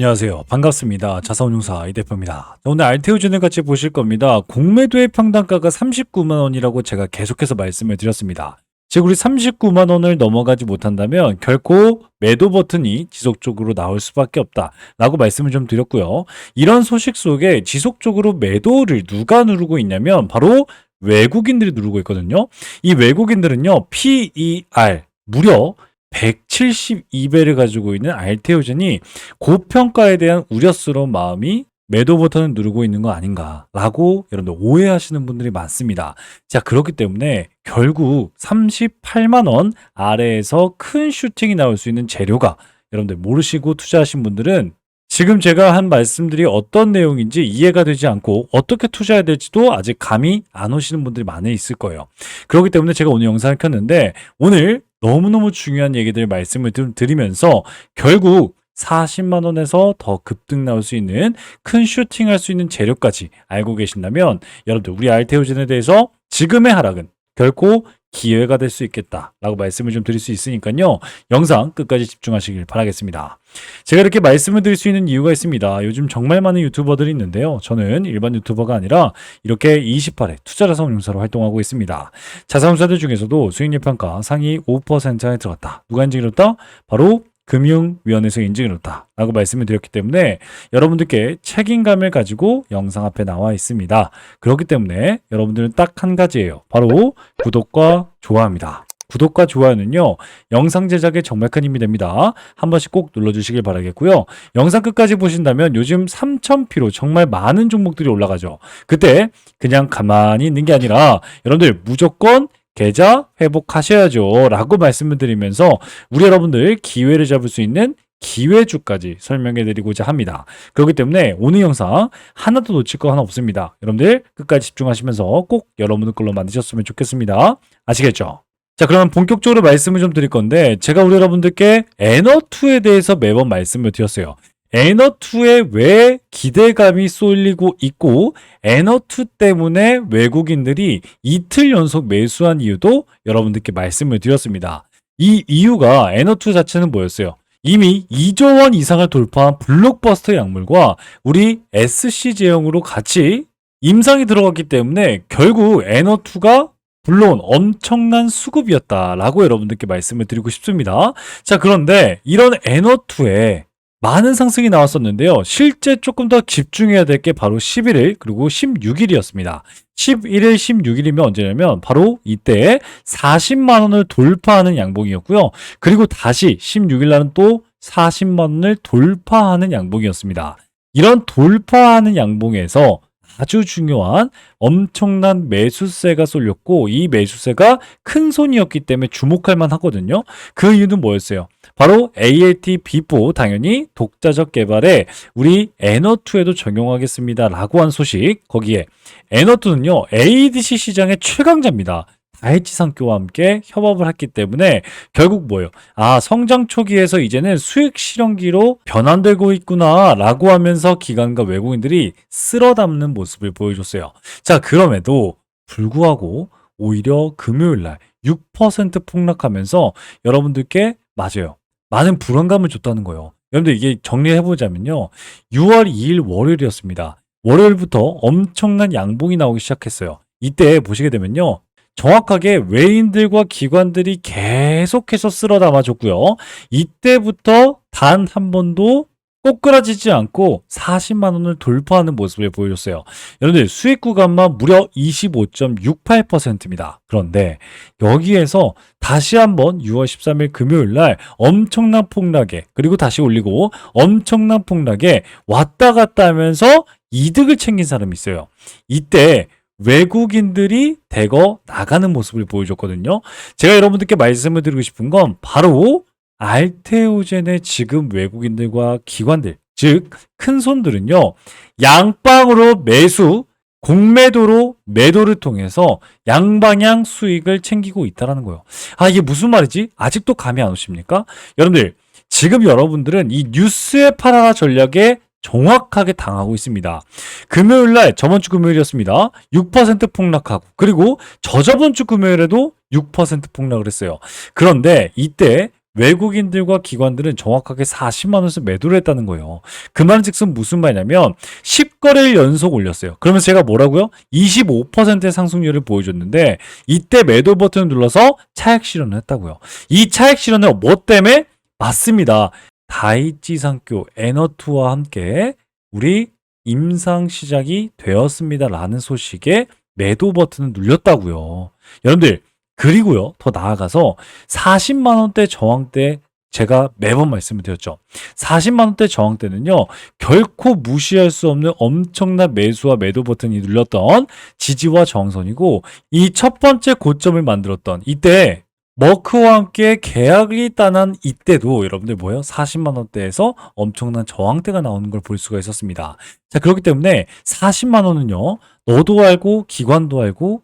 안녕하세요. 반갑습니다. 자산운용사 이대표입니다. 오늘 알테오전을 같이 보실 겁니다. 공매도의 평단가가 39만 원이라고 제가 계속해서 말씀을 드렸습니다. 즉 우리 39만 원을 넘어가지 못한다면 결코 매도 버튼이 지속적으로 나올 수밖에 없다라고 말씀을 좀 드렸고요. 이런 소식 속에 지속적으로 매도를 누가 누르고 있냐면 바로 외국인들이 누르고 있거든요. 이 외국인들은요. PER 무려 172배를 가지고 있는 알테오젠이 고평가에 대한 우려스러운 마음이 매도 버튼을 누르고 있는 거 아닌가라고 여러분들 오해하시는 분들이 많습니다. 자, 그렇기 때문에 결국 38만 원 아래에서 큰 슈팅이 나올 수 있는 재료가 여러분들 모르시고 투자하신 분들은 지금 제가 한 말씀들이 어떤 내용인지 이해가 되지 않고 어떻게 투자해야 될지도 아직 감이 안 오시는 분들이 많이 있을 거예요. 그렇기 때문에 제가 오늘 영상을 켰는데 오늘 너무너무 중요한 얘기들 말씀을 드리면서 결국 40만 원에서 더 급등 나올 수 있는 큰 슈팅 할 수 있는 재료까지 알고 계신다면 여러분들 우리 알테오젠에 대해서 지금의 하락은 결코 기회가 될 수 있겠다라고 말씀을 좀 드릴 수 있으니까요. 영상 끝까지 집중하시길 바라겠습니다. 제가 이렇게 말씀을 드릴 수 있는 이유가 있습니다. 요즘 정말 많은 유튜버들이 있는데요. 저는 일반 유튜버가 아니라 이렇게 28회 투자자산운용사로 활동하고 있습니다. 자산운용사들 중에서도 수익률 평가 상위 5%에 들어갔다. 누가 인증을 했다? 바로 금융위원회에서 인증을 했다 라고 말씀을 드렸기 때문에 여러분들께 책임감을 가지고 영상 앞에 나와 있습니다. 그렇기 때문에 여러분들은 딱 한 가지예요. 바로 구독과 좋아요입니다. 구독과 좋아요는요, 영상 제작에 정말 큰 힘이 됩니다. 한 번씩 꼭 눌러주시길 바라겠고요. 영상 끝까지 보신다면 요즘 3,000피로 정말 많은 종목들이 올라가죠. 그때 그냥 가만히 있는 게 아니라 여러분들 무조건 계좌 회복하셔야죠 라고 말씀을 드리면서 우리 여러분들 기회를 잡을 수 있는 기회주까지 설명해 드리고자 합니다. 그렇기 때문에 오늘 영상 하나도 놓칠 거 하나 없습니다. 여러분들 끝까지 집중하시면서 꼭 여러분들 걸로 만드셨으면 좋겠습니다. 아시겠죠? 자, 그러면 본격적으로 말씀을 좀 드릴 건데 제가 우리 여러분들께 에너2에 대해서 매번 말씀을 드렸어요. 에너2에 왜 기대감이 쏠리고 있고 에너2 때문에 외국인들이 이틀 연속 매수한 이유도 여러분들께 말씀을 드렸습니다. 이 이유가 에너2 자체는 뭐였어요? 이미 2조 원 이상을 돌파한 블록버스터 약물과 우리 SC 제형으로 같이 임상이 들어갔기 때문에 결국 에너2가 물론 엄청난 수급이었다라고 여러분들께 말씀을 드리고 싶습니다. 자, 그런데 이런 에너2에 많은 상승이 나왔었는데요. 실제 조금 더 집중해야 될 게 바로 11일 그리고 16일이었습니다. 11일, 16일이면 언제냐면 바로 이때 40만 원을 돌파하는 양봉이었고요. 그리고 다시 16일 날은 또 40만 원을 돌파하는 양봉이었습니다. 이런 돌파하는 양봉에서 아주 중요한 엄청난 매수세가 쏠렸고 이 매수세가 큰 손이었기 때문에 주목할 만하거든요. 그 이유는 뭐였어요? 바로 ALT-B4 당연히 독자적 개발에 우리 에너2에도 적용하겠습니다 라고 한 소식. 거기에 에너2는요 ADC 시장의 최강자입니다. 다이치상교와 함께 협업을 했기 때문에 결국 뭐예요? 아, 성장 초기에서 이제는 수익 실현기로 변환되고 있구나 라고 하면서 기관과 외국인들이 쓸어 담는 모습을 보여줬어요. 자, 그럼에도 불구하고 오히려 금요일날 6% 폭락하면서 여러분들께 맞아요. 많은 불안감을 줬다는 거예요. 여러분들 이게 정리해보자면요. 6월 2일 월요일이었습니다. 월요일부터 엄청난 양봉이 나오기 시작했어요. 이때 보시게 되면요. 정확하게 외인들과 기관들이 계속해서 쓸어 담아줬고요. 이때부터 단 한 번도 꼬꾸라지지 않고 40만 원을 돌파하는 모습을 보여줬어요. 여러분들 수익 구간만 무려 25.68%입니다. 그런데 여기에서 다시 한번 6월 13일 금요일 날 엄청난 폭락에 그리고 다시 올리고 엄청난 폭락에 왔다 갔다 하면서 이득을 챙긴 사람이 있어요. 이때 외국인들이 대거 나가는 모습을 보여줬거든요. 제가 여러분들께 말씀을 드리고 싶은 건 바로 알테오젠의 지금 외국인들과 기관들, 즉 큰 손들은요. 양방으로 매수, 공매도로 매도를 통해서 양방향 수익을 챙기고 있다는 거예요. 아, 이게 무슨 말이지? 아직도 감이 안 오십니까? 여러분들, 지금 여러분들은 이 뉴스의 팔아라 전략에 정확하게 당하고 있습니다. 금요일날 저번 주 금요일이었습니다. 6% 폭락하고 그리고 저저번 주 금요일에도 6% 폭락을 했어요. 그런데 이때 외국인들과 기관들은 정확하게 40만 원에서 매도를 했다는 거예요. 그 말은즉슨 무슨 말이냐면 10거래일 연속 올렸어요. 그러면 제가 뭐라고요? 25%의 상승률을 보여줬는데 이때 매도 버튼을 눌러서 차익 실현을 했다고요. 이 차익 실현을 뭐 때문에? 맞습니다. 다이치상교 에너투와 함께 우리 임상 시작이 되었습니다라는 소식에 매도 버튼을 눌렸다고요. 여러분들 그리고요, 더 나아가서 40만 원대 저항대 제가 매번 말씀을 드렸죠. 40만 원대 저항대는요, 결코 무시할 수 없는 엄청난 매수와 매도 버튼이 눌렸던 지지와 저항선이고, 이 첫 번째 고점을 만들었던 이때 머크와 함께 계약이 따난 이때도 여러분들 뭐예요? 40만 원대에서 엄청난 저항대가 나오는 걸 볼 수가 있었습니다. 자, 그렇기 때문에 40만 원은요, 너도 알고 기관도 알고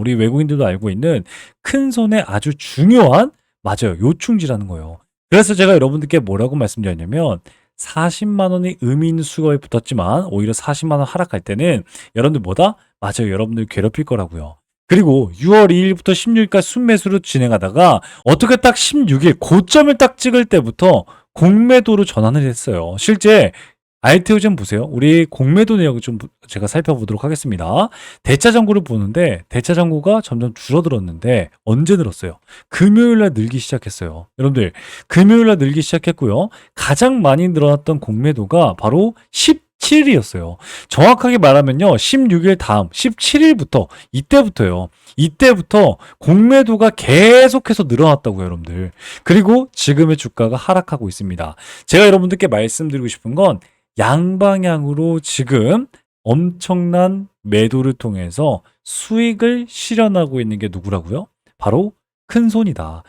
우리 외국인들도 알고 있는 큰 손의 아주 중요한, 맞아요, 요충지라는 거예요. 그래서 제가 여러분들께 뭐라고 말씀드렸냐면 40만 원이 의미 있는 수급이 붙었지만 오히려 40만 원 하락할 때는 여러분들 뭐다? 맞아요, 여러분들 괴롭힐 거라고요. 그리고 6월 2일부터 16일까지 순매수로 진행하다가 어떻게 딱 16일 고점을 딱 찍을 때부터 공매도로 전환을 했어요. 실제 알테오 좀 보세요. 우리 공매도 내역을 좀 제가 살펴보도록 하겠습니다. 대차 잔고를 보는데 대차 잔고가 점점 줄어들었는데 언제 늘었어요? 금요일 날 늘기 시작했어요. 여러분들 금요일 날 늘기 시작했고요. 가장 많이 늘어났던 공매도가 바로 17일이었어요. 정확하게 말하면요. 16일 다음 17일부터 이때부터요. 이때부터 공매도가 계속해서 늘어났다고요, 여러분들. 그리고 지금의 주가가 하락하고 있습니다. 제가 여러분들께 말씀드리고 싶은 건 양방향으로 지금 엄청난 매도를 통해서 수익을 실현하고 있는 게 누구라고요? 바로 큰 손이다.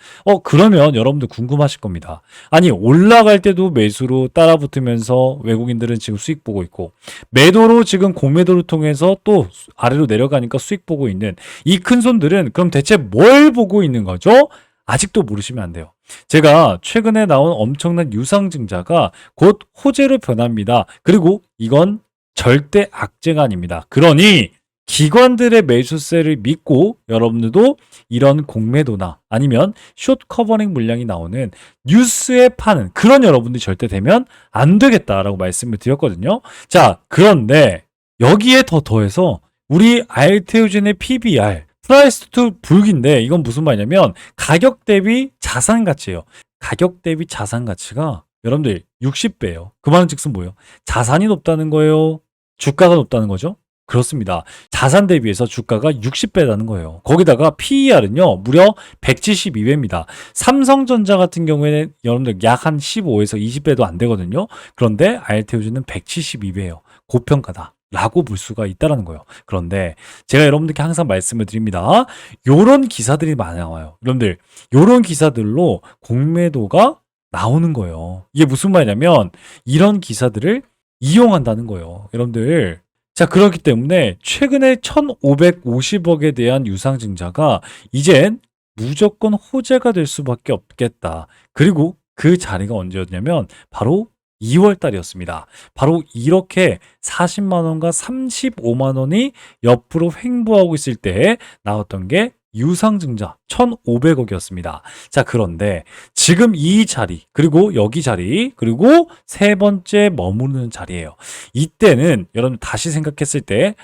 그러면 여러분들 궁금하실 겁니다. 아니, 올라갈 때도 매수로 따라붙으면서 외국인들은 지금 수익 보고 있고, 매도로 지금 공매도를 통해서 또 아래로 내려가니까 수익 보고 있는 이 큰 손들은 그럼 대체 뭘 보고 있는 거죠? 아직도 모르시면 안 돼요. 제가 최근에 나온 엄청난 유상증자가 곧 호재로 변합니다. 그리고 이건 절대 악재가 아닙니다. 그러니 기관들의 매수세를 믿고 여러분들도 이런 공매도나 아니면 숏 커버링 물량이 나오는 뉴스에 파는 그런 여러분들이 절대 되면 안 되겠다라고 말씀을 드렸거든요. 자, 그런데 여기에 더해서 우리 알테오젠의 PBR 프라이스 투 북인데 이건 무슨 말이냐면 가격 대비 자산 가치예요. 가격 대비 자산 가치가 여러분들 60배예요. 그 말은 즉슨 뭐예요? 자산이 높다는 거예요? 주가가 높다는 거죠? 그렇습니다. 자산 대비해서 주가가 60배라는 거예요. 거기다가 PER은요, 무려 172배입니다. 삼성전자 같은 경우에는 여러분들 약 한 15에서 20배도 안 되거든요. 그런데 알테오젠은 172배예요. 고평가다. 라고 볼 수가 있다는 거예요. 그런데 제가 여러분들께 항상 말씀을 드립니다. 요런 기사들이 많이 나와요. 여러분들, 요런 기사들로 공매도가 나오는 거예요. 이게 무슨 말이냐면 이런 기사들을 이용한다는 거예요. 여러분들, 자, 그렇기 때문에 최근에 1550억에 대한 유상증자가 이젠 무조건 호재가 될 수밖에 없겠다. 그리고 그 자리가 언제였냐면 바로 2월 달이었습니다. 바로 이렇게 40만 원과 35만 원이 옆으로 횡보하고 있을 때 나왔던 게 유상증자 1,500억이었습니다. 자, 그런데 지금 이 자리, 그리고 여기 자리, 그리고 세 번째 머무르는 자리예요. 이때는 여러분 다시 생각했을 때,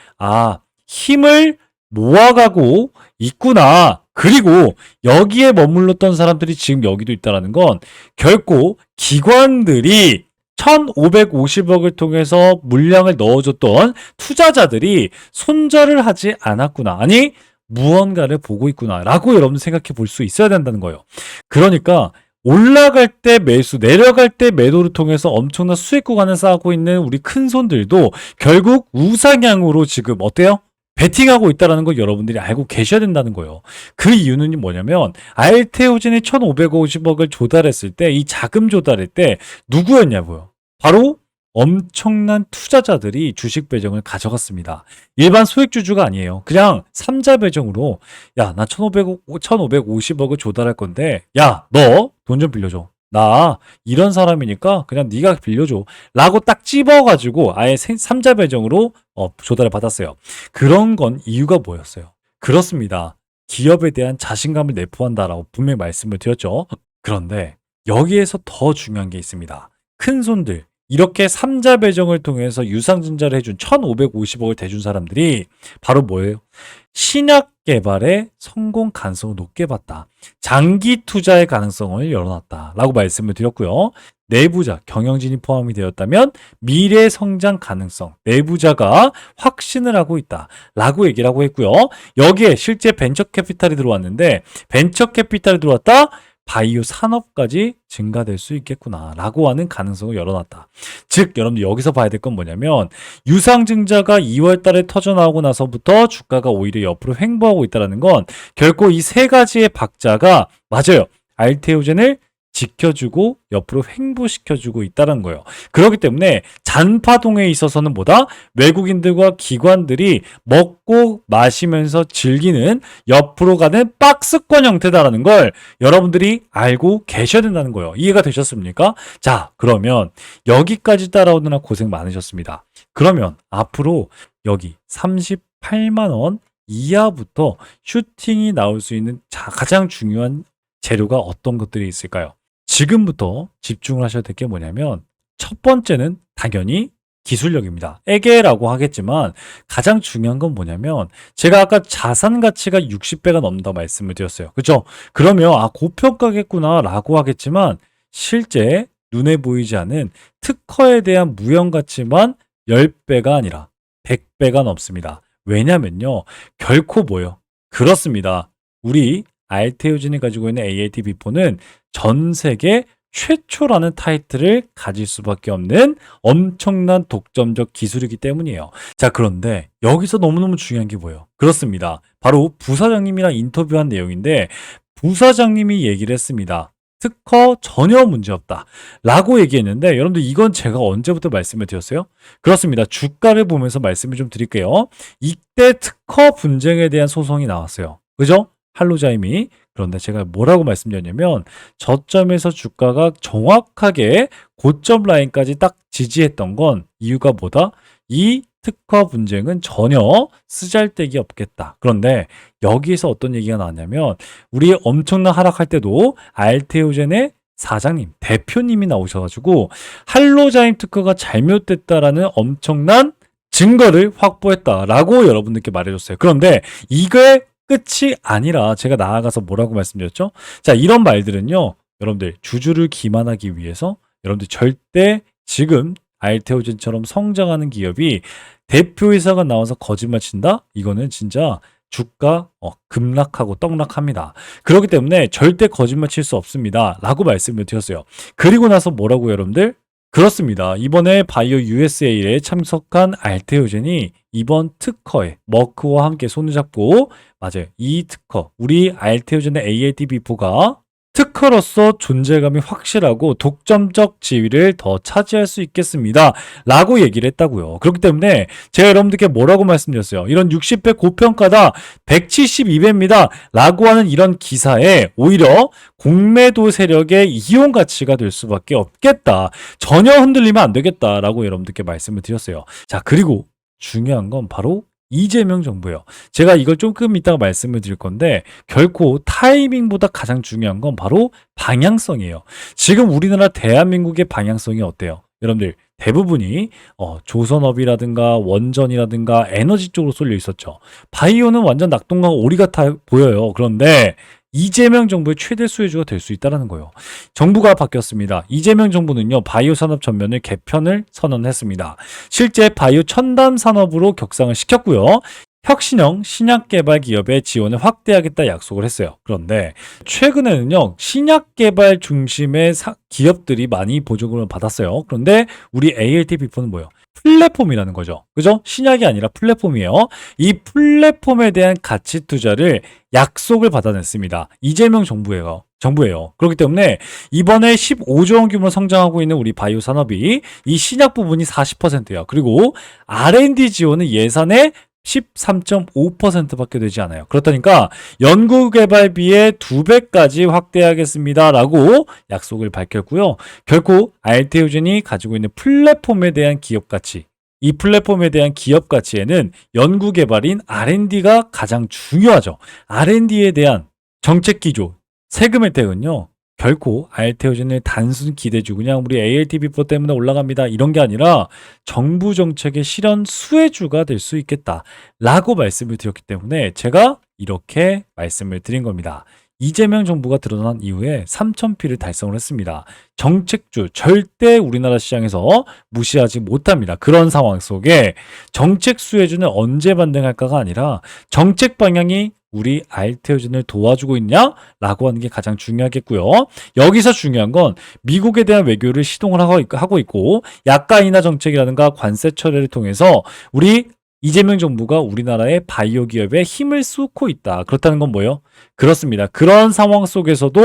힘을 모아가고 있구나. 그리고 여기에 머물렀던 사람들이 지금 여기도 있다는 건 결코 기관들이 1,550억을 통해서 물량을 넣어줬던 투자자들이 손절을 하지 않았구나. 아니, 무언가를 보고 있구나. 라고 여러분 생각해 볼 수 있어야 된다는 거예요. 그러니까 올라갈 때 매수, 내려갈 때 매도를 통해서 엄청난 수익 구간을 쌓고 있는 우리 큰 손들도 결국 우상향으로 지금 어때요? 베팅하고 있다는 걸 여러분들이 알고 계셔야 된다는 거예요. 그 이유는 뭐냐면 알테오젠이 1,550억을 조달했을 때 이 자금 조달할 때 누구였냐고요. 바로 엄청난 투자자들이 주식 배정을 가져갔습니다. 일반 소액주주가 아니에요. 그냥 삼자 배정으로 야, 나 1,550억을 조달할 건데 야, 너 돈 좀 빌려줘. 나 이런 사람이니까 그냥 네가 빌려줘 라고 딱 찝어가지고 아예 삼자 배정으로 조달을 받았어요. 그런 건 이유가 뭐였어요? 그렇습니다. 기업에 대한 자신감을 내포한다라고 분명히 말씀을 드렸죠. 그런데 여기에서 더 중요한 게 있습니다. 큰 손들, 이렇게 삼자 배정을 통해서 유상증자를 해준 1,550억을 대준 사람들이 바로 뭐예요? 신약 개발의 성공 가능성을 높게 봤다. 장기 투자의 가능성을 열어놨다라고 말씀을 드렸고요. 내부자, 경영진이 포함이 되었다면 미래 성장 가능성, 내부자가 확신을 하고 있다라고 얘기를 하고 했고요. 여기에 실제 벤처 캐피탈이 들어왔는데 벤처 캐피탈이 들어왔다? 바이오 산업까지 증가될 수 있겠구나라고 하는 가능성을 열어놨다. 즉 여러분들 여기서 봐야 될 건 뭐냐면 유상증자가 2월 달에 터져나오고 나서부터 주가가 오히려 옆으로 횡보하고 있다는 건 결코 이 세 가지의 박자가 맞아요. 알테오젠을 지켜주고 옆으로 횡보시켜주고 있다는 거예요. 그렇기 때문에 잔파동에 있어서는 뭐다? 외국인들과 기관들이 먹고 마시면서 즐기는 옆으로 가는 박스권 형태다라는 걸 여러분들이 알고 계셔야 된다는 거예요. 이해가 되셨습니까? 자, 그러면 여기까지 따라오느라 고생 많으셨습니다. 그러면 앞으로 여기 38만 원 이하부터 슈팅이 나올 수 있는 가장 중요한 재료가 어떤 것들이 있을까요? 지금부터 집중을 하셔야 될 게 뭐냐면 첫 번째는 당연히 기술력입니다. 에게라고 하겠지만 가장 중요한 건 뭐냐면 제가 아까 자산 가치가 60배가 넘는다 말씀을 드렸어요. 그렇죠? 그러면 고평가겠구나 라고 하겠지만 실제 눈에 보이지 않은 특허에 대한 무형 가치만 10배가 아니라 100배가 넘습니다. 왜냐면요. 결코 뭐요? 그렇습니다. 우리 알테오젠이 가지고 있는 AAT-B4는 전 세계 최초라는 타이틀을 가질 수밖에 없는 엄청난 독점적 기술이기 때문이에요. 자, 그런데 여기서 너무너무 중요한 게 뭐예요? 그렇습니다. 바로 부사장님이랑 인터뷰한 내용인데 부사장님이 얘기를 했습니다. 특허 전혀 문제없다 라고 얘기했는데 여러분들 이건 제가 언제부터 말씀을 드렸어요? 그렇습니다. 주가를 보면서 말씀을 좀 드릴게요. 이때 특허 분쟁에 대한 소송이 나왔어요. 그죠? 할로자임이. 그런데 제가 뭐라고 말씀드렸냐면 저점에서 주가가 정확하게 고점 라인까지 딱 지지했던 건 이유가 뭐다? 이 특허 분쟁은 전혀 쓰잘데기 없겠다. 그런데 여기에서 어떤 얘기가 나왔냐면 우리 엄청난 하락할 때도 알테오젠의 사장님, 대표님이 나오셔가지고 할로자임 특허가 잘못됐다라는 엄청난 증거를 확보했다라고 여러분들께 말해줬어요. 그런데 이게 끝이 아니라 제가 나아가서 뭐라고 말씀드렸죠? 자, 이런 말들은요. 여러분들 주주를 기만하기 위해서 여러분들 절대 지금 알테오젠처럼 성장하는 기업이 대표이사가 나와서 거짓말 친다? 이거는 진짜 주가 급락하고 떡락합니다. 그렇기 때문에 절대 거짓말 칠 수 없습니다. 라고 말씀을 드렸어요. 그리고 나서 뭐라고 여러분들? 그렇습니다. 이번에 바이오 USA에 참석한 알테오젠이 이번 특허에 머크와 함께 손을 잡고 맞아요. 이 특허, 우리 알테오젠의 AAT-B4가 특허로서 존재감이 확실하고 독점적 지위를 더 차지할 수 있겠습니다. 라고 얘기를 했다고요. 그렇기 때문에 제가 여러분들께 뭐라고 말씀드렸어요? 이런 60배 고평가다, 172배입니다. 라고 하는 이런 기사에 오히려 공매도 세력의 이용 가치가 될 수밖에 없겠다. 전혀 흔들리면 안 되겠다. 라고 여러분들께 말씀을 드렸어요. 자, 그리고 중요한 건 바로 이재명 정부예요. 제가 이걸 조금 이따가 말씀을 드릴 건데 결코 타이밍보다 가장 중요한 건 바로 방향성이에요. 지금 우리나라 대한민국의 방향성이 어때요? 여러분들 대부분이 조선업이라든가 원전이라든가 에너지 쪽으로 쏠려 있었죠. 바이오는 완전 낙동강 오리 같아 보여요. 그런데 이재명 정부의 최대 수혜주가 될 수 있다는 거예요. 정부가 바뀌었습니다. 이재명 정부는요, 바이오 산업 전면을 개편을 선언했습니다. 실제 바이오 첨단 산업으로 격상을 시켰고요. 혁신형 신약 개발 기업의 지원을 확대하겠다 약속을 했어요. 그런데 최근에는요, 신약 개발 중심의 기업들이 많이 보조금을 받았어요. 그런데 우리 ALT-B4는 뭐예요? 플랫폼이라는 거죠. 그죠? 신약이 아니라 플랫폼이에요. 이 플랫폼에 대한 가치 투자를 약속을 받아냈습니다. 이재명 정부예요. 그렇기 때문에 이번에 15조 원 규모로 성장하고 있는 우리 바이오 산업이 이 신약 부분이 40%예요. 그리고 R&D 지원은 예산의 13.5%밖에 되지 않아요. 그렇다니까 연구개발비의 2배까지 확대하겠습니다. 라고 약속을 밝혔고요. 결코 알테오젠이 가지고 있는 플랫폼에 대한 기업 가치, 이 플랫폼에 대한 기업 가치에는 연구개발인 R&D가 가장 중요하죠. R&D에 대한 정책 기조, 세금 혜택은요. 결코 알테오젠을 단순 기대주 그냥 우리 ALTV4 때문에 올라갑니다. 이런 게 아니라 정부 정책의 실현 수혜주가 될 수 있겠다라고 말씀을 드렸기 때문에 제가 이렇게 말씀을 드린 겁니다. 이재명 정부가 드러난 이후에 3,000피를 달성을 했습니다. 정책주 절대 우리나라 시장에서 무시하지 못합니다. 그런 상황 속에 정책 수혜주는 언제 반등할까가 아니라 정책 방향이 우리 알테오젠을 도와주고 있냐라고 하는 게 가장 중요하겠고요. 여기서 중요한 건 미국에 대한 외교를 시동을 하고 있고 약가 인하 정책이라든가 관세 처리를 통해서 우리 이재명 정부가 우리나라의 바이오 기업에 힘을 쏟고 있다. 그렇다는 건 뭐예요? 그렇습니다. 그런 상황 속에서도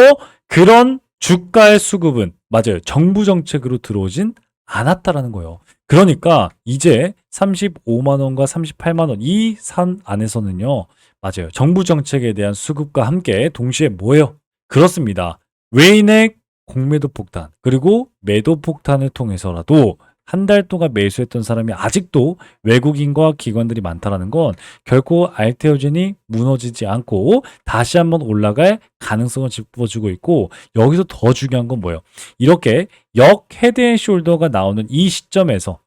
그런 주가의 수급은 맞아요. 정부 정책으로 들어오진 않았다라는 거예요. 그러니까 이제 35만 원과 38만 원 이 산 안에서는요. 맞아요. 정부 정책에 대한 수급과 함께 동시에 뭐예요? 그렇습니다. 외인의 공매도 폭탄 그리고 매도 폭탄을 통해서라도 한 달 동안 매수했던 사람이 아직도 외국인과 기관들이 많다라는 건 결코 알테오젠이 무너지지 않고 다시 한번 올라갈 가능성을 짚어주고 있고 여기서 더 중요한 건 뭐예요? 이렇게 역 헤드앤숄더가 나오는 이 시점에서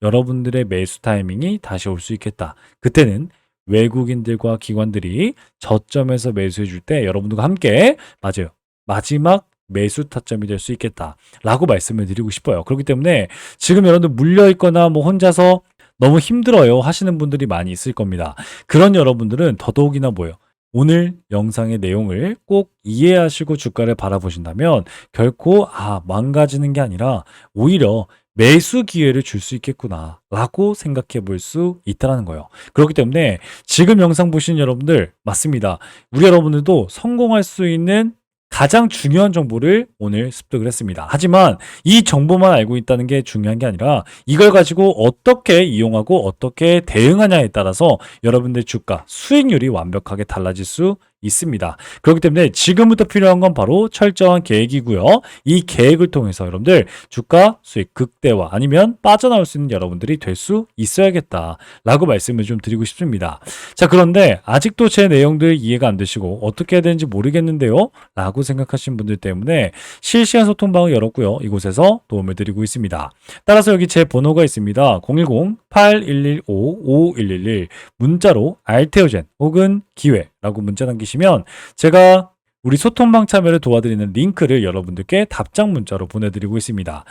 여러분들의 매수 타이밍이 다시 올 수 있겠다. 그때는 외국인들과 기관들이 저점에서 매수해 줄 때 여러분들과 함께 맞아요. 마지막 매수 타점이 될 수 있겠다라고 말씀을 드리고 싶어요. 그렇기 때문에 지금 여러분들 물려 있거나 뭐 혼자서 너무 힘들어요 하시는 분들이 많이 있을 겁니다. 그런 여러분들은 더더욱이나 뭐예요? 오늘 영상의 내용을 꼭 이해하시고 주가를 바라보신다면 결코 망가지는 게 아니라 오히려 매수 기회를 줄 수 있겠구나라고 생각해 볼 수 있다는 거예요. 그렇기 때문에 지금 영상 보시는 여러분들 맞습니다. 우리 여러분들도 성공할 수 있는 가장 중요한 정보를 오늘 습득을 했습니다. 하지만 이 정보만 알고 있다는 게 중요한 게 아니라 이걸 가지고 어떻게 이용하고 어떻게 대응하냐에 따라서 여러분들 주가 수익률이 완벽하게 달라질 수 있습니다. 그렇기 때문에 지금부터 필요한 건 바로 철저한 계획이고요. 이 계획을 통해서 여러분들 주가 수익 극대화 아니면 빠져나올 수 있는 여러분들이 될 수 있어야겠다라고 말씀을 좀 드리고 싶습니다. 자, 그런데 아직도 제 내용들 이해가 안 되시고 어떻게 해야 되는지 모르겠는데요? 라고 생각하시는 분들 때문에 실시간 소통방을 열었고요. 이곳에서 도움을 드리고 있습니다. 따라서 여기 제 번호가 있습니다. 010-8115-5111 문자로 알테오젠 혹은 기회라고 문자 남기시면 제가 우리 소통방 참여를 도와드리는 링크를 여러분들께 답장 문자로 보내드리고 있습니다.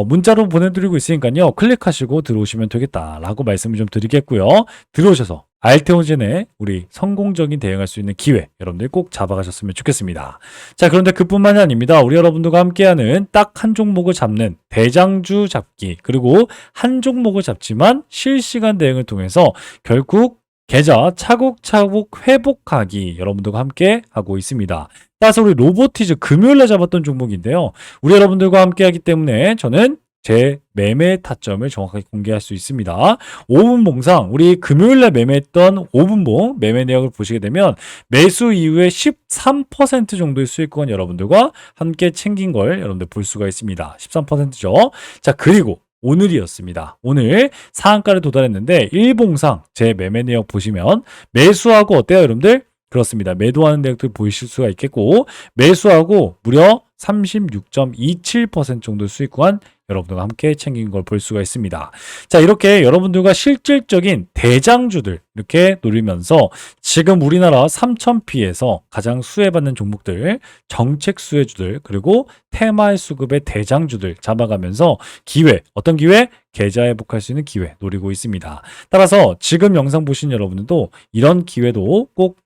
문자로 보내드리고 있으니까요. 클릭하시고 들어오시면 되겠다라고 말씀을 좀 드리겠고요. 들어오셔서 알테오젠에 우리 성공적인 대응할 수 있는 기회 여러분들 꼭 잡아가셨으면 좋겠습니다. 자, 그런데 그뿐만이 아닙니다. 우리 여러분들과 함께하는 딱 한 종목을 잡는 대장주 잡기 그리고 한 종목을 잡지만 실시간 대응을 통해서 결국 계좌 차곡차곡 회복하기 여러분들과 함께 하고 있습니다. 따라서 우리 로보티즈 금요일에 잡았던 종목인데요. 우리 여러분들과 함께 하기 때문에 저는 제 매매 타점을 정확하게 공개할 수 있습니다. 5분봉상 우리 금요일에 매매했던 5분봉 매매 내역을 보시게 되면 매수 이후에 13% 정도의 수익권 여러분들과 함께 챙긴 걸 여러분들 볼 수가 있습니다. 13%죠. 자, 그리고 오늘이었습니다. 오늘 상한가를 도달했는데 일봉상 제 매매 내역 보시면 매수하고 어때요 여러분들? 그렇습니다. 매도하는 내역들 보이실 수가 있겠고 매수하고 무려 36.27% 정도 수익 구간 여러분들과 함께 챙긴 걸 볼 수가 있습니다. 자, 이렇게 여러분들과 실질적인 대장주들 이렇게 노리면서 지금 우리나라 3,000피에서 가장 수혜받는 종목들, 정책 수혜주들, 그리고 테마의 수급의 대장주들 잡아가면서 기회, 어떤 기회? 계좌 회복할 수 있는 기회 노리고 있습니다. 따라서 지금 영상 보신 여러분들도 이런 기회도 꼭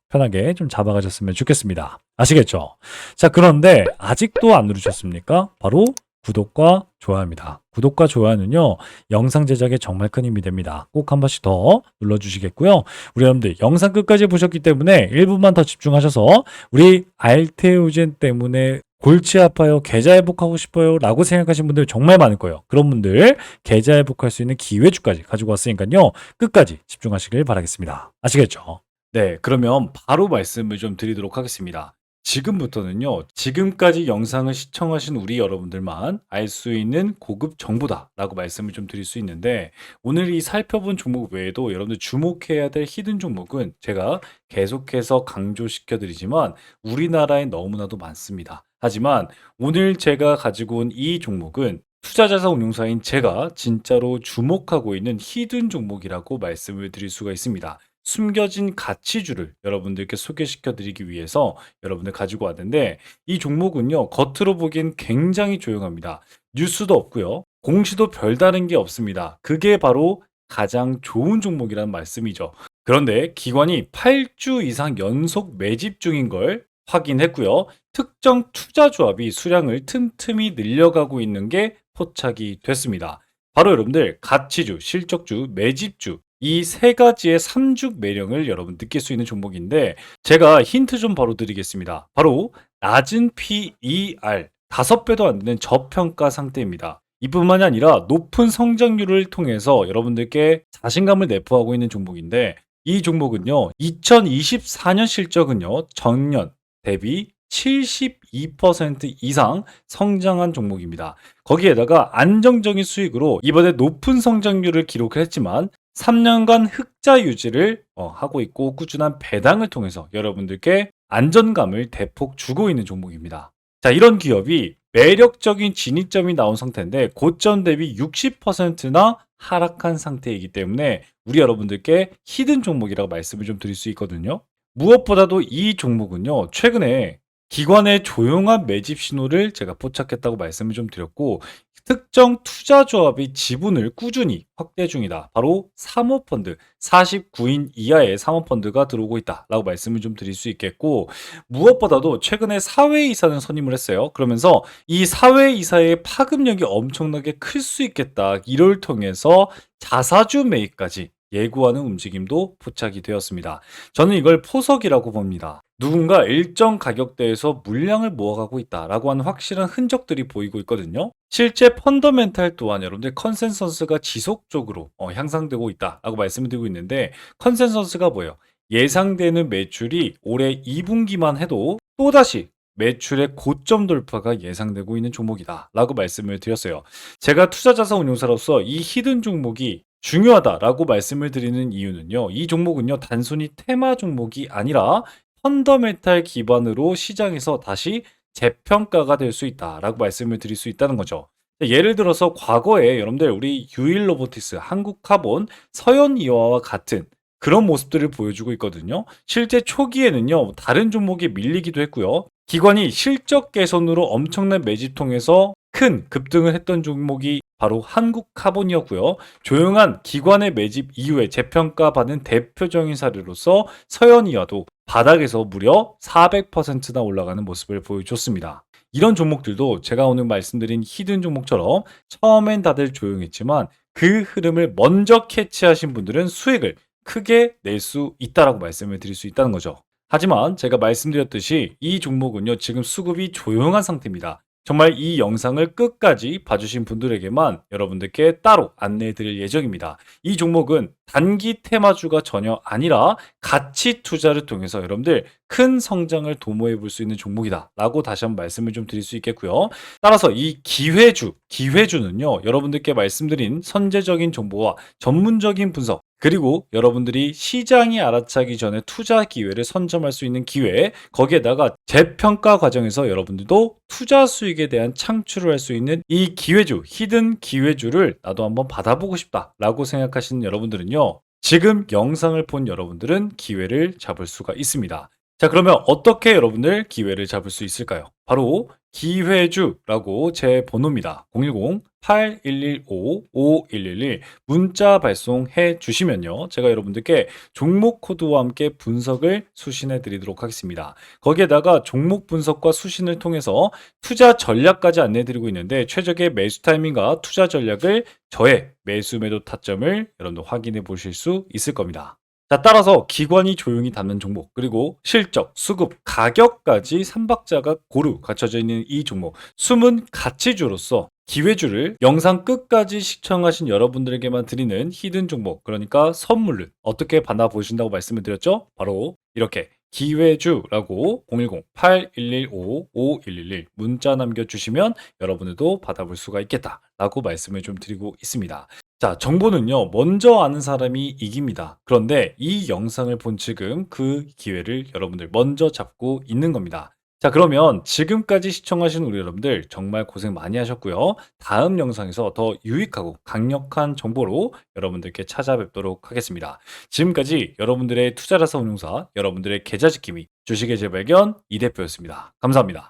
편하게 좀 잡아가셨으면 좋겠습니다. 아시겠죠? 자, 그런데 아직도 안 누르셨습니까? 바로 구독과 좋아요입니다. 구독과 좋아요는요, 영상 제작에 정말 큰 힘이 됩니다. 꼭 한 번씩 더 눌러주시겠고요. 우리 여러분들 영상 끝까지 보셨기 때문에 1분만 더 집중하셔서 우리 알테오젠 때문에 골치 아파요, 계좌 회복하고 싶어요 라고 생각하시는 분들 정말 많을 거예요. 그런 분들 계좌 회복할 수 있는 기회주까지 가지고 왔으니까요. 끝까지 집중하시길 바라겠습니다. 아시겠죠? 네, 그러면 바로 말씀을 좀 드리도록 하겠습니다. 지금부터는요, 지금까지 영상을 시청하신 우리 여러분들만 알 수 있는 고급 정보다라고 말씀을 좀 드릴 수 있는데, 오늘 이 살펴본 종목 외에도 여러분들 주목해야 될 히든 종목은 제가 계속해서 강조시켜 드리지만 우리나라에 너무나도 많습니다. 하지만 오늘 제가 가지고 온 이 종목은 투자자산 운용사인 제가 진짜로 주목하고 있는 히든 종목이라고 말씀을 드릴 수가 있습니다. 숨겨진 가치주를 여러분들께 소개시켜 드리기 위해서 여러분들 가지고 왔는데 이 종목은요, 겉으로 보기엔 굉장히 조용합니다. 뉴스도 없고요. 공시도 별다른 게 없습니다. 그게 바로 가장 좋은 종목이라는 말씀이죠. 그런데 기관이 8주 이상 연속 매집 중인 걸 확인했고요. 특정 투자 조합이 수량을 틈틈이 늘려가고 있는 게 포착이 됐습니다. 바로 여러분들 가치주, 실적주, 매집주 이 세 가지의 삼죽 매력을 여러분 느낄 수 있는 종목인데 제가 힌트 좀 바로 드리겠습니다. 바로 낮은 PER 5배도 안 되는 저평가 상태입니다. 이뿐만이 아니라 높은 성장률을 통해서 여러분들께 자신감을 내포하고 있는 종목인데 이 종목은요, 2024년 실적은요, 전년 대비 72% 이상 성장한 종목입니다. 거기에다가 안정적인 수익으로 이번에 높은 성장률을 기록을 했지만 3년간 흑자 유지를 하고 있고 꾸준한 배당을 통해서 여러분들께 안전감을 대폭 주고 있는 종목입니다. 자, 이런 기업이 매력적인 진입점이 나온 상태인데 고점 대비 60%나 하락한 상태이기 때문에 우리 여러분들께 히든 종목이라고 말씀을 좀 드릴 수 있거든요. 무엇보다도 이 종목은요, 최근에 기관의 조용한 매집 신호를 제가 포착했다고 말씀을 좀 드렸고, 특정 투자 조합이 지분을 꾸준히 확대 중이다. 바로 사모펀드, 49인 이하의 사모펀드가 들어오고 있다라고 말씀을 좀 드릴 수 있겠고, 무엇보다도 최근에 사회이사는 선임을 했어요. 그러면서 이 사회이사의 파급력이 엄청나게 클 수 있겠다. 이를 통해서 자사주 매입까지 예고하는 움직임도 포착이 되었습니다. 저는 이걸 포석이라고 봅니다. 누군가 일정 가격대에서 물량을 모아가고 있다라고 하는 확실한 흔적들이 보이고 있거든요. 실제 펀더멘탈 또한 여러분들 컨센서스가 지속적으로 향상되고 있다라고 말씀을 드리고 있는데 컨센서스가 뭐예요? 예상되는 매출이 올해 2분기만 해도 또다시 매출의 고점 돌파가 예상되고 있는 종목이다라고 말씀을 드렸어요. 제가 투자자산 운용사로서 이 히든 종목이 중요하다라고 말씀을 드리는 이유는요. 이 종목은요, 단순히 테마 종목이 아니라 펀더멘탈 기반으로 시장에서 다시 재평가가 될 수 있다라고 말씀을 드릴 수 있다는 거죠. 예를 들어서 과거에 여러분들 우리 유일로보티스, 한국카본, 서현이와와 같은 그런 모습들을 보여주고 있거든요. 실제 초기에는요, 다른 종목이 밀리기도 했고요. 기관이 실적 개선으로 엄청난 매집 통해서 큰 급등을 했던 종목이 바로 한국카본이었고요. 조용한 기관의 매집 이후에 재평가받은 대표적인 사례로서 서현이와도 바닥에서 무려 400%나 올라가는 모습을 보여줬습니다. 이런 종목들도 제가 오늘 말씀드린 히든 종목처럼 처음엔 다들 조용했지만 그 흐름을 먼저 캐치하신 분들은 수익을 크게 낼 수 있다라고 말씀을 드릴 수 있다는 거죠. 하지만 제가 말씀드렸듯이 이 종목은요, 지금 수급이 조용한 상태입니다. 정말 이 영상을 끝까지 봐주신 분들에게만 여러분들께 따로 안내해 드릴 예정입니다. 이 종목은 단기 테마주가 전혀 아니라 가치 투자를 통해서 여러분들 큰 성장을 도모해 볼 수 있는 종목이다 라고 다시 한번 말씀을 좀 드릴 수 있겠고요. 따라서 이 기회주는요, 여러분들께 말씀드린 선제적인 정보와 전문적인 분석, 그리고 여러분들이 시장이 알아차기 전에 투자 기회를 선점할 수 있는 기회, 거기에다가 재평가 과정에서 여러분들도 투자 수익에 대한 창출을 할 수 있는 이 기회주, 히든 기회주를 나도 한번 받아보고 싶다라고 생각하시는 여러분들은요, 지금 영상을 본 여러분들은 기회를 잡을 수가 있습니다. 자, 그러면 어떻게 여러분들 기회를 잡을 수 있을까요? 바로 기회주라고 제 번호입니다. 010-8115-5111 문자 발송해 주시면요, 제가 여러분들께 종목 코드와 함께 분석을 수신해 드리도록 하겠습니다. 거기에다가 종목 분석과 수신을 통해서 투자 전략까지 안내 드리고 있는데 최적의 매수 타이밍과 투자 전략을 저의 매수 매도 타점을 여러분들 확인해 보실 수 있을 겁니다. 자, 따라서 기관이 조용히 담는 종목, 그리고 실적, 수급, 가격까지 삼박자가 고루 갖춰져 있는 이 종목, 숨은 가치주로서 기회주를 영상 끝까지 시청하신 여러분들에게만 드리는 히든 종목, 그러니까 선물을 어떻게 받아보신다고 말씀을 드렸죠? 바로 이렇게 기회주라고 010-8115-5111 문자 남겨주시면 여러분들도 받아볼 수가 있겠다라고 말씀을 좀 드리고 있습니다. 자, 정보는요, 먼저 아는 사람이 이깁니다. 그런데 이 영상을 본 지금 그 기회를 여러분들 먼저 잡고 있는 겁니다. 자, 그러면 지금까지 시청하신 우리 여러분들 정말 고생 많이 하셨고요. 다음 영상에서 더 유익하고 강력한 정보로 여러분들께 찾아뵙도록 하겠습니다. 지금까지 여러분들의 투자자산운용사, 여러분들의 계좌 지킴이, 주식의 재발견 이 대표였습니다. 감사합니다.